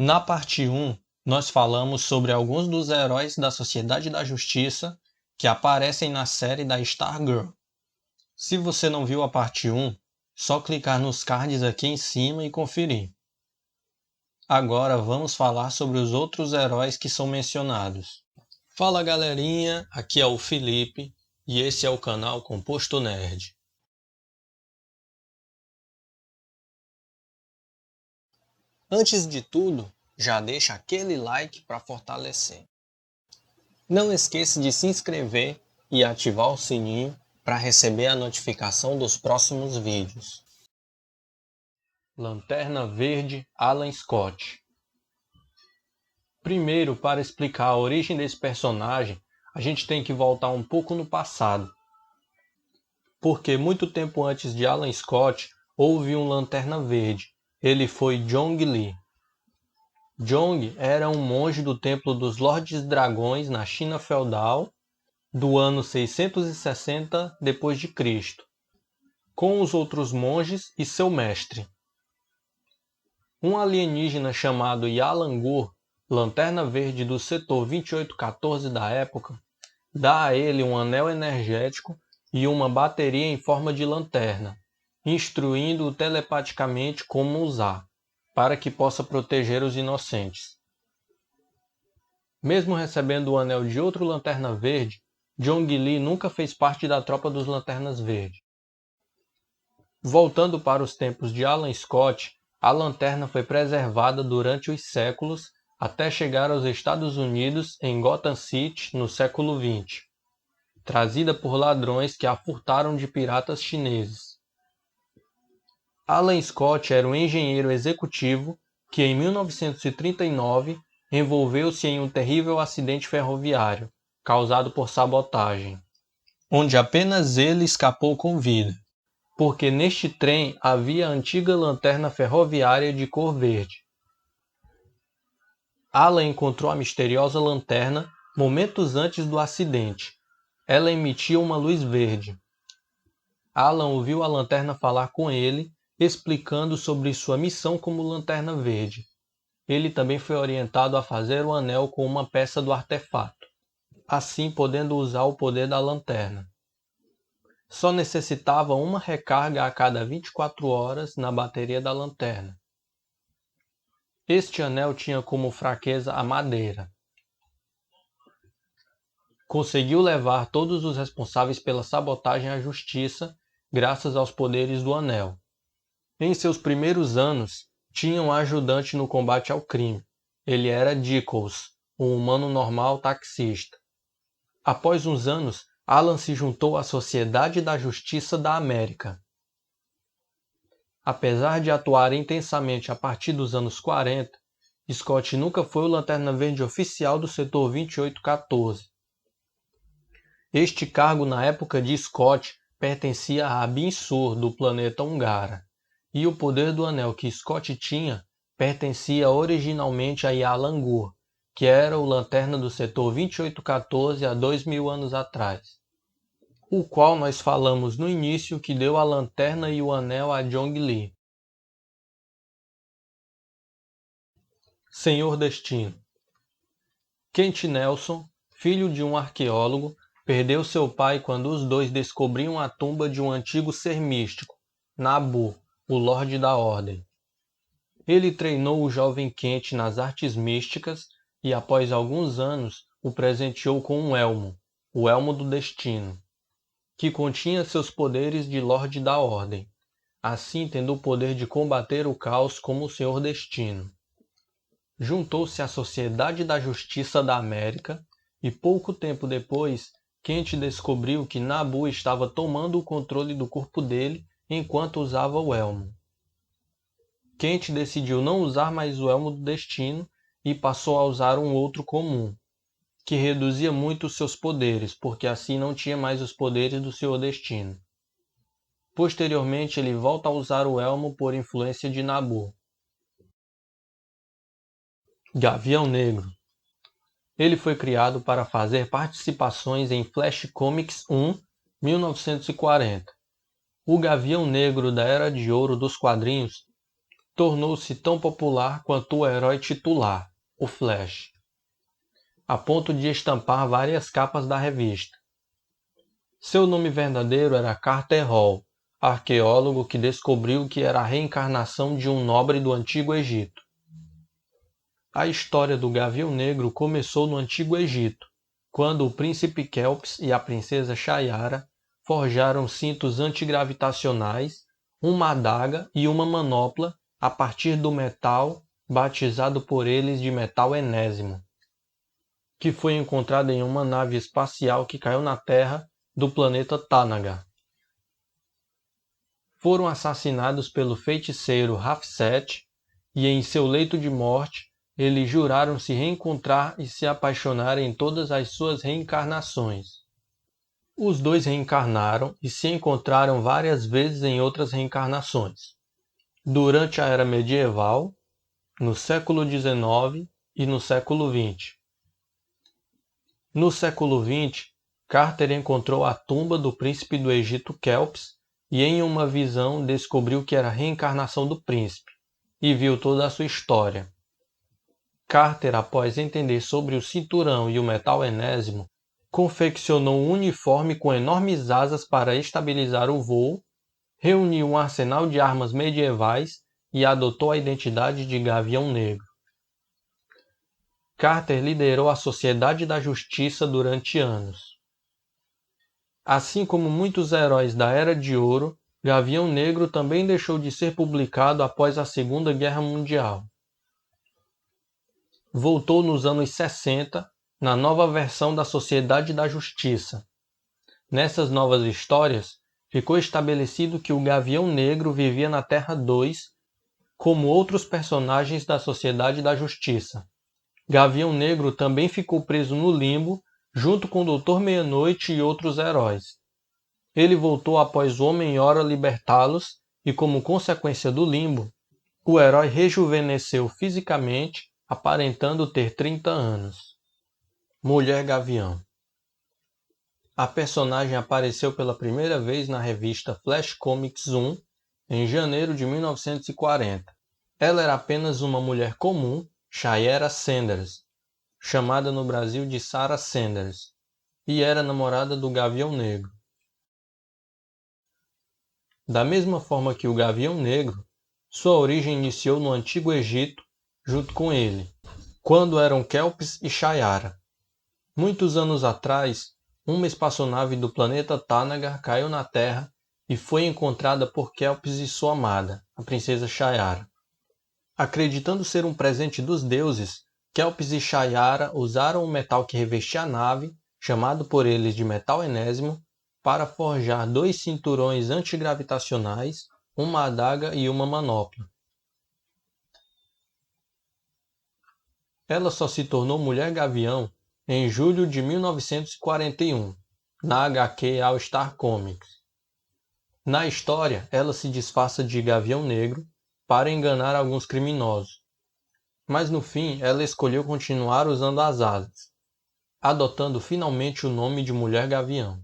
Na parte 1, nós falamos sobre alguns dos heróis da Sociedade da Justiça que aparecem na série da Stargirl. Se você não viu a parte 1, só clicar nos cards aqui em cima e conferir. Agora vamos falar sobre os outros heróis que são mencionados. Fala galerinha, aqui é o Felipe e esse é o canal Composto Nerd. Antes de tudo, já deixa aquele like para fortalecer. Não esqueça de se inscrever e ativar o sininho para receber a notificação dos próximos vídeos. Lanterna Verde Alan Scott. Primeiro, para explicar a origem desse personagem, a gente tem que voltar um pouco no passado. Porque muito tempo antes de Alan Scott, houve um Lanterna Verde. Ele foi Jong Lee. Jong era um monge do Templo dos Lordes Dragões na China feudal do ano 660 d.C., com os outros monges e seu mestre. Um alienígena chamado Yalangur, Lanterna Verde do setor 2814 da época, dá a ele um anel energético e uma bateria em forma de lanterna, instruindo-o telepaticamente como usar, para que possa proteger os inocentes. Mesmo recebendo o anel de outro Lanterna Verde, Jong Lee nunca fez parte da tropa dos Lanternas Verdes. Voltando para os tempos de Alan Scott, a lanterna foi preservada durante os séculos até chegar aos Estados Unidos em Gotham City no século XX, trazida por ladrões que a furtaram de piratas chineses. Alan Scott era um engenheiro executivo que em 1939 envolveu-se em um terrível acidente ferroviário, causado por sabotagem, onde apenas ele escapou com vida, porque neste trem havia a antiga lanterna ferroviária de cor verde. Alan encontrou a misteriosa lanterna momentos antes do acidente. Ela emitia uma luz verde. Alan ouviu a lanterna falar com ele, explicando sobre sua missão como Lanterna Verde. Ele também foi orientado a fazer o anel com uma peça do artefato, assim podendo usar o poder da lanterna. Só necessitava uma recarga a cada 24 horas na bateria da lanterna. Este anel tinha como fraqueza a madeira. Conseguiu levar todos os responsáveis pela sabotagem à justiça, graças aos poderes do anel. Em seus primeiros anos, tinha um ajudante no combate ao crime. Ele era Dickles, um humano normal taxista. Após uns anos, Alan se juntou à Sociedade da Justiça da América. Apesar de atuar intensamente a partir dos anos 40, Scott nunca foi o Lanterna Verde oficial do setor 2814. Este cargo na época de Scott pertencia a Abin Sur, do planeta Ungara, e o poder do anel que Scott tinha pertencia originalmente a Yalangur, que era o Lanterna do setor 2814 há 2000 anos atrás, o qual nós falamos no início que deu a lanterna e o anel a Jong Lee. Senhor Destino. Kent Nelson, filho de um arqueólogo, perdeu seu pai quando os dois descobriam a tumba de um antigo ser místico, Nabu, o Lorde da Ordem. Ele treinou o jovem Kent nas artes místicas e, após alguns anos, o presenteou com um elmo, o Elmo do Destino, que continha seus poderes de Lorde da Ordem, assim tendo o poder de combater o caos como o Senhor Destino. Juntou-se à Sociedade da Justiça da América e, pouco tempo depois, Kent descobriu que Nabu estava tomando o controle do corpo dele enquanto usava o elmo. Kent decidiu não usar mais o Elmo do Destino e passou a usar um outro comum, que reduzia muito seus poderes, porque assim não tinha mais os poderes do Senhor Destino. Posteriormente, ele volta a usar o elmo por influência de Nabu. Gavião Negro. Ele foi criado para fazer participações em Flash Comics 1, 1940. O Gavião Negro da Era de Ouro dos quadrinhos tornou-se tão popular quanto o herói titular, o Flash, a ponto de estampar várias capas da revista. Seu nome verdadeiro era Carter Hall, arqueólogo que descobriu que era a reencarnação de um nobre do Antigo Egito. A história do Gavião Negro começou no Antigo Egito, quando o príncipe Kelps e a princesa Shayara forjaram cintos antigravitacionais, uma adaga e uma manopla a partir do metal batizado por eles de metal enésimo, que foi encontrado em uma nave espacial que caiu na Terra do planeta Tanagar. Foram assassinados pelo feiticeiro Rafset e em seu leito de morte eles juraram se reencontrar e se apaixonar em todas as suas reencarnações. Os dois reencarnaram e se encontraram várias vezes em outras reencarnações, durante a Era Medieval, no século XIX e no século XX. No século XX, Carter encontrou a tumba do príncipe do Egito Kelps e em uma visão descobriu que era a reencarnação do príncipe e viu toda a sua história. Carter, após entender sobre o cinturão e o metal enésimo, confeccionou um uniforme com enormes asas para estabilizar o voo, reuniu um arsenal de armas medievais e adotou a identidade de Gavião Negro. Carter liderou a Sociedade da Justiça durante anos. Assim como muitos heróis da Era de Ouro, Gavião Negro também deixou de ser publicado após a Segunda Guerra Mundial. Voltou nos anos 60, na nova versão da Sociedade da Justiça. Nessas novas histórias, ficou estabelecido que o Gavião Negro vivia na Terra 2, como outros personagens da Sociedade da Justiça. Gavião Negro também ficou preso no Limbo, junto com o Doutor Meia-Noite e outros heróis. Ele voltou após o Homem-Hora libertá-los e, como consequência do Limbo, o herói rejuvenesceu fisicamente, aparentando ter 30 anos. Mulher Gavião. A personagem apareceu pela primeira vez na revista Flash Comics 1, em janeiro de 1940. Ela era apenas uma mulher comum, Shayera Sanders, chamada no Brasil de Sarah Sanders, e era namorada do Gavião Negro. Da mesma forma que o Gavião Negro, sua origem iniciou no Antigo Egito, junto com ele, quando eram Kelps e Shayara. Muitos anos atrás, uma espaçonave do planeta Tanagar caiu na Terra e foi encontrada por Kelps e sua amada, a princesa Shayara. Acreditando ser um presente dos deuses, Kelps e Shayara usaram o metal que revestia a nave, chamado por eles de metal enésimo, para forjar 2 cinturões antigravitacionais, uma adaga e uma manopla. Ela só se tornou Mulher Gavião em julho de 1941, na HQ All Star Comics. Na história, ela se disfarça de Gavião Negro para enganar alguns criminosos, mas no fim ela escolheu continuar usando as asas, adotando finalmente o nome de Mulher Gavião.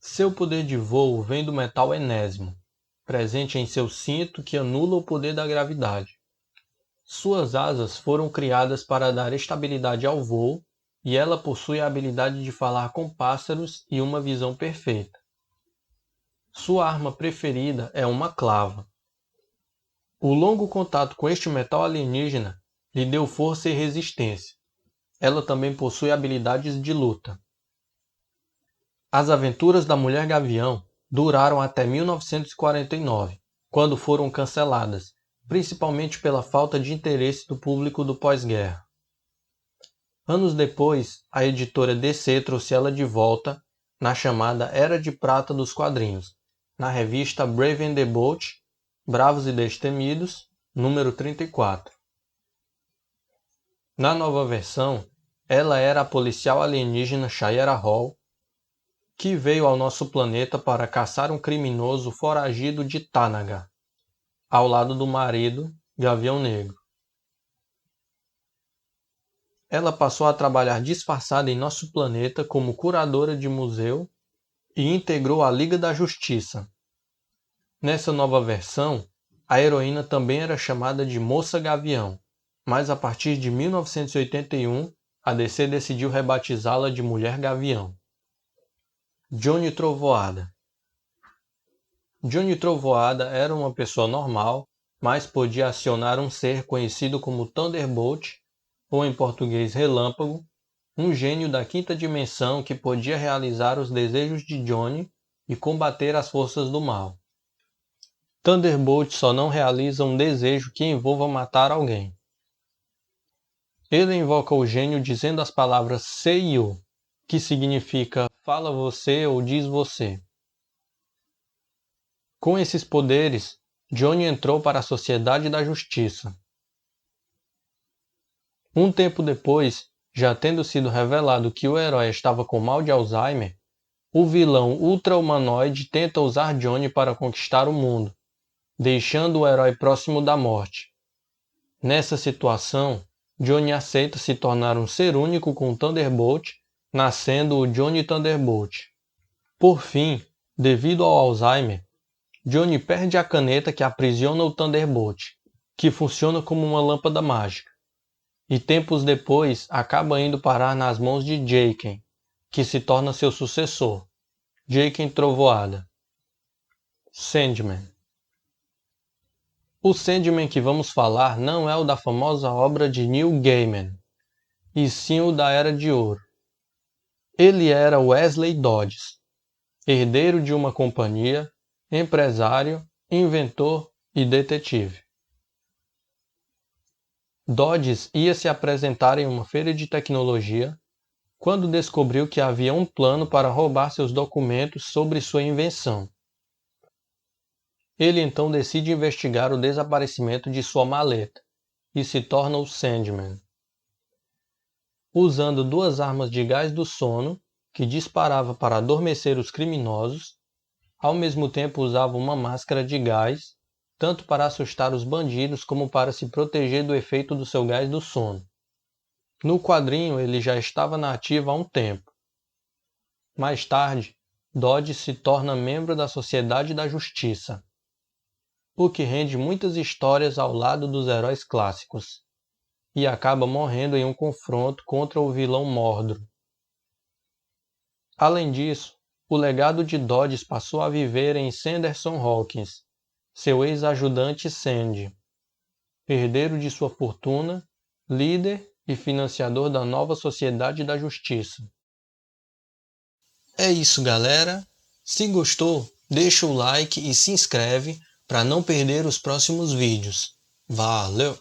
Seu poder de voo vem do metal enésimo, presente em seu cinto que anula o poder da gravidade. Suas asas foram criadas para dar estabilidade ao voo e ela possui a habilidade de falar com pássaros e uma visão perfeita. Sua arma preferida é uma clava. O longo contato com este metal alienígena lhe deu força e resistência. Ela também possui habilidades de luta. As aventuras da Mulher Gavião duraram até 1949, quando foram canceladas, principalmente pela falta de interesse do público do pós-guerra. Anos depois, a editora DC trouxe ela de volta na chamada Era de Prata dos quadrinhos, na revista Brave and the Bold, Bravos e Destemidos, número 34. Na nova versão, ela era a policial alienígena Shayera Hall, que veio ao nosso planeta para caçar um criminoso foragido de Tanagar, ao lado do marido, Gavião Negro. Ela passou a trabalhar disfarçada em nosso planeta como curadora de museu e integrou a Liga da Justiça. Nessa nova versão, A heroína também era chamada de Moça Gavião, mas a partir de 1981, a DC decidiu rebatizá-la de Mulher Gavião. Johnny Trovoada. Johnny Trovoada era uma pessoa normal, mas podia acionar um ser conhecido como Thunderbolt, ou em português Relâmpago, um gênio da quinta dimensão que podia realizar os desejos de Johnny e combater as forças do mal. Thunderbolt só não realiza um desejo que envolva matar alguém. Ele invoca o gênio dizendo as palavras Say You, que significa fala você ou diz você. Com esses poderes, Johnny entrou para a Sociedade da Justiça. Um tempo depois, já tendo sido revelado que o herói estava com mal de Alzheimer, o vilão ultra-humanoide tenta usar Johnny para conquistar o mundo, deixando o herói próximo da morte. Nessa situação, Johnny aceita se tornar um ser único com Thunderbolt, nascendo o Johnny Thunderbolt. Por fim, devido ao Alzheimer, Johnny perde a caneta que aprisiona o Thunderbolt, que funciona como uma lâmpada mágica, e tempos depois acaba indo parar nas mãos de Jayken, que se torna seu sucessor, Jayken Trovoada. Sandman. O Sandman que vamos falar não é o da famosa obra de Neil Gaiman, e sim o da Era de Ouro. Ele era Wesley Dodds, herdeiro de uma companhia, empresário, inventor e detetive. Dodds ia se apresentar em uma feira de tecnologia quando descobriu que havia um plano para roubar seus documentos sobre sua invenção. Ele então decide investigar o desaparecimento de sua maleta e se torna o Sandman. Usando duas armas de gás do sono, que disparava para adormecer os criminosos, ao mesmo tempo usava uma máscara de gás, tanto para assustar os bandidos como para se proteger do efeito do seu gás do sono. No quadrinho ele já estava na ativa há um tempo. Mais tarde, Dodge se torna membro da Sociedade da Justiça, o que rende muitas histórias ao lado dos heróis clássicos, e acaba morrendo em um confronto contra o vilão Mordru. Além disso, o legado de Dodge passou a viver em Sanderson Hawkins, seu ex-ajudante Sandy, herdeiro de sua fortuna, líder e financiador da nova Sociedade da Justiça. É isso, galera. Se gostou, deixa o like e se inscreve para não perder os próximos vídeos. Valeu!